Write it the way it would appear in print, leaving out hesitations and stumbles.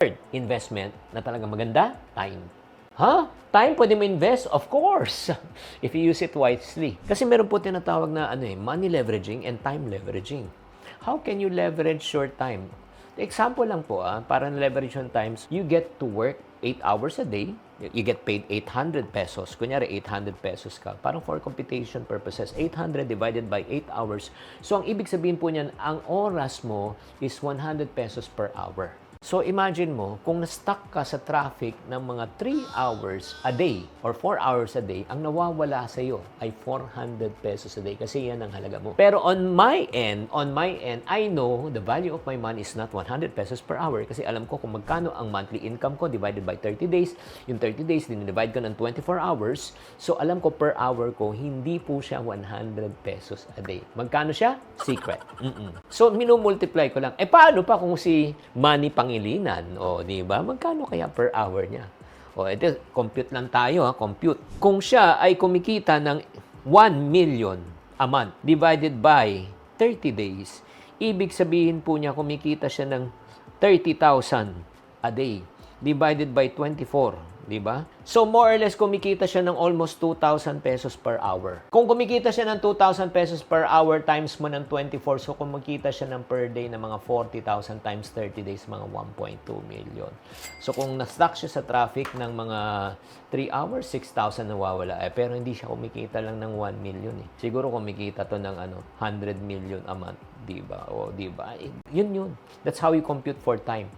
Third, investment na talagang maganda, time. Time pwede mo invest? Of course! If you use it wisely. Kasi meron po tinatawag na money leveraging and time leveraging. How can you leverage your time? The example lang po, para leverage on times, you get to work 8 hours a day, you get paid 800 pesos. Kunyari, 800 pesos ka. Parang for computation purposes, 800 divided by 8 hours. So, ang ibig sabihin po niyan, ang oras mo is 100 pesos per hour. So, imagine mo, kung na-stuck ka sa traffic ng mga 3 hours a day or 4 hours a day, ang nawawala sa iyo ay 400 pesos a day kasi yan ang halaga mo. Pero on my end, I know the value of my money is not 100 pesos per hour kasi alam ko kung magkano ang monthly income ko divided by 30 days. Yung 30 days, dinidivide ko ng 24 hours. So, alam ko per hour ko, hindi po siya 100 pesos a day. Magkano siya? Secret. So, minumultiply ko lang. Paano pa kung si Manny Pangilinan? Di ba? Magkano kaya per hour niya? Ito, compute lang tayo, compute. Kung siya ay kumikita ng 1 million a month divided by 30 days, ibig sabihin po niya kumikita siya ng 30,000 a day divided by 24. Diba? So, more or less, kumikita siya ng almost 2,000 pesos per hour. Kung kumikita siya ng 2,000 pesos per hour times mo ng 24, so kumikita siya ng per day ng mga 40,000 times 30 days, mga 1.2 million. So, kung na-stuck siya sa traffic ng mga 3 hours, 6,000 nawawala. Pero hindi siya kumikita lang ng 1 million. Siguro kumikita to ng 100 million a month. Diba? Diba? Yun. That's how you compute for time.